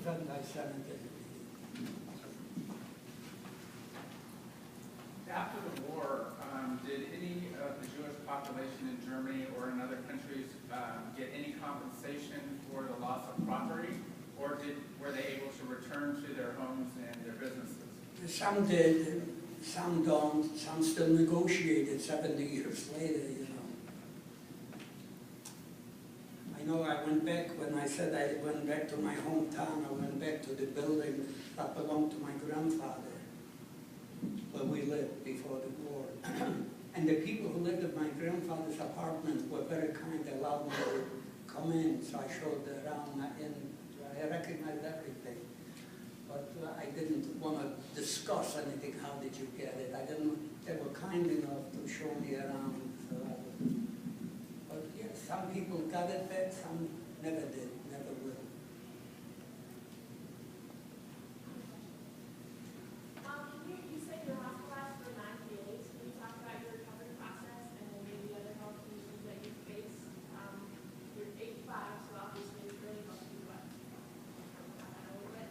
anti-Semitism. After the war, did any of the Jewish population in Germany or in other countries get any compensation for the loss of property, or were they able to return to their homes and their businesses? Some did, some don't, some still negotiated 70 years later, you know. I know I went back, when I said I went back to my hometown, I went back to the building that belonged to my grandfather, where we lived before the war. And the people who lived in my grandfather's apartment were very kind. They allowed me to come in, so I showed around, and I recognized everything. But I didn't want to discuss anything. How did you get it? I didn't. They were kind enough to show me around. So but yeah, some people got it back, some never did, never will. You said you were hospitalized for 9 days. Can you talk about your recovery process and then maybe other health conditions that you face? You're 85, so obviously it's really helps you, but talk about that a little bit.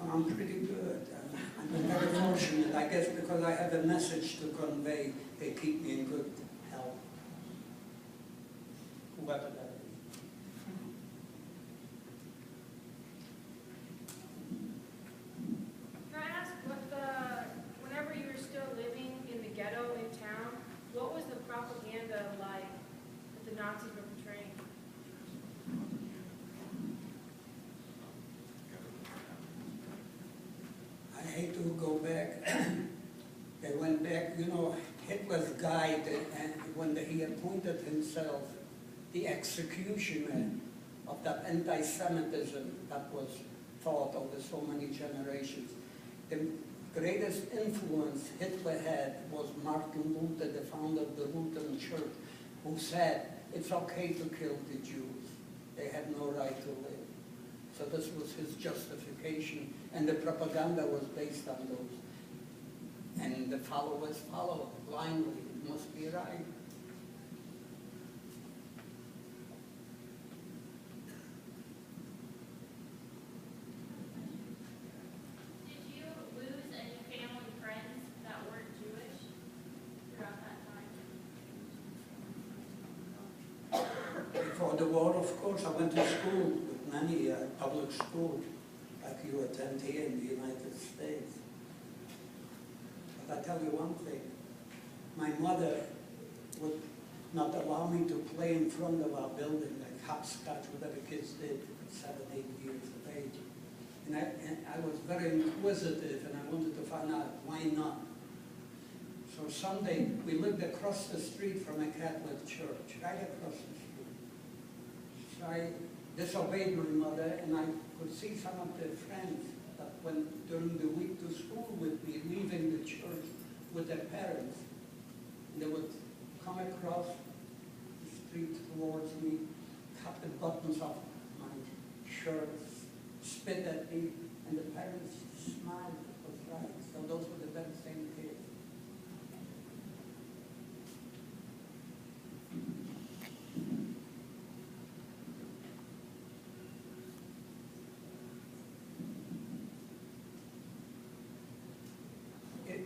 I'm pretty good. I'm very fortunate, I guess, because I have a message to convey. They keep me in good health. Whoever that is. Can I ask whenever you were still living in the ghetto in town, what was the propaganda like that the Nazis were portraying? I hate to go back. They went back, you know, Hitler's guide, and when he appointed himself the executioner of that anti-Semitism that was taught over so many generations. The greatest influence Hitler had was Martin Luther, the founder of the Lutheran Church, who said, it's okay to kill the Jews. They have no right to live. So this was his justification, and the propaganda was based on those. And the followers followed blindly. It must be right. Did you lose any family friends that weren't Jewish throughout that time? Before the war, of course, I went to school with many public schools, like you attend here in the United States. But I tell you one thing, my mother would not allow me to play in front of our building, like hopscotch, whatever kids did at 7, 8 years of age. And I was very inquisitive, and I wanted to find out why not. So someday, we lived across the street from a Catholic church, right across the street. So I disobeyed my mother, and I could see some of their friends that went during the week to school with me, leaving the church with their parents. And they would come across the street towards me, cut the buttons off my shirts, spit at me, and the parents smiled. It was right. So those were the very same kids.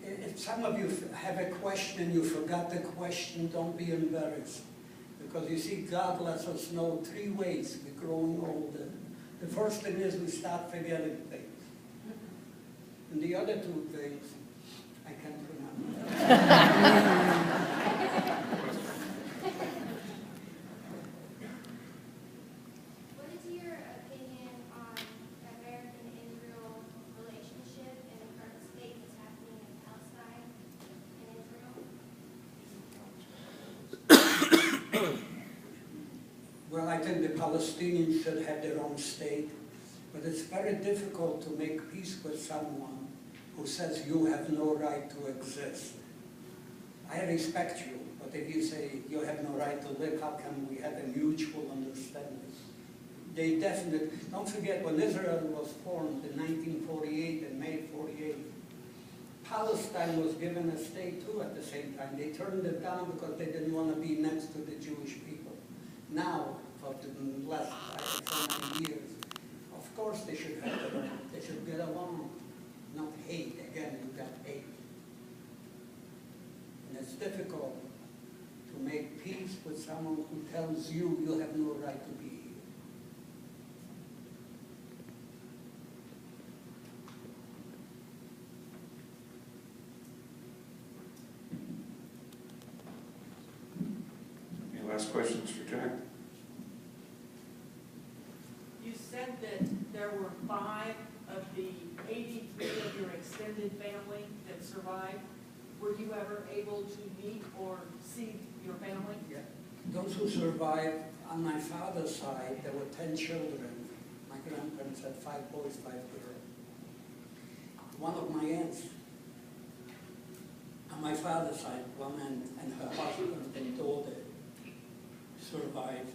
If some of you have a question, you forgot the question, don't be embarrassed. Because you see, God lets us know 3 ways we're growing older. The first thing is we start forgetting things. And the other 2 things, I can't pronounce. What is your opinion on the American-Israel relationship and the current state that's happening in Palestine and Israel? Well, I think the Palestinians should have their own state, but it's very difficult to make peace with someone who says you have no right to exist. I respect you, but if you say you have no right to live, how can we have a mutual understanding? They definitely, don't forget when Israel was formed in 1948, in May 48, Palestine was given a state too at the same time. They turned it down because they didn't want to be next to the Jewish people. Now, for the last so many years, of course they should have their own. They should get along, not hate. Again, you got hate. And it's difficult to make peace with someone who tells you you have no right to be here. Any last questions for Jack? You said that there were 5 of the 83 of your extended family that survived. Were you ever able to meet or see your family? Yeah. Those who survived, on my father's side, there were 10 children. My grandparents had 5 boys, 5 girls. One of my aunts, on my father's side, one aunt and her husband and daughter survived.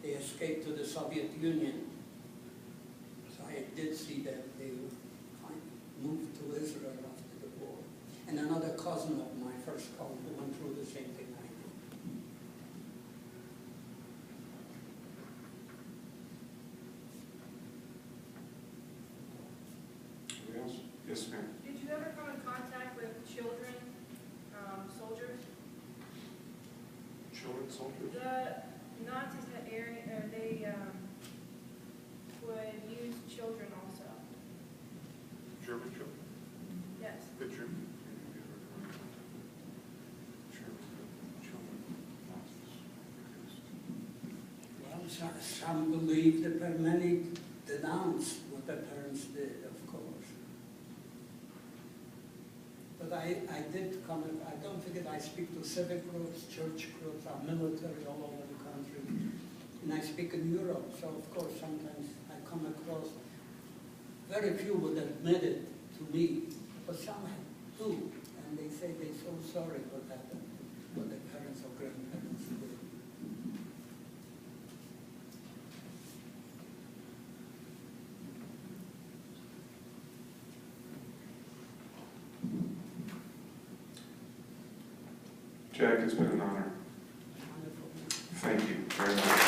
They escaped to the Soviet Union. So I did see that they moved to Israel after the war. And another cousin of my first cousin who went through the same thing I did. Anybody else? Yes, ma'am. Did you ever come in contact with children, soldiers? Children soldiers? The Nazis had they would use children also. German children? Yes. The German? Well, some believe that, but many denounce what their parents did, of course. But I did come, I don't forget, I speak to civic groups, church groups, our military all over the country. And I speak in Europe, so of course sometimes I come across, very few would admit it to me, but some do. And they say they're so sorry what happened, what their parents or grandparents did. Jack, it's been an honor. Wonderful. Thank you very much.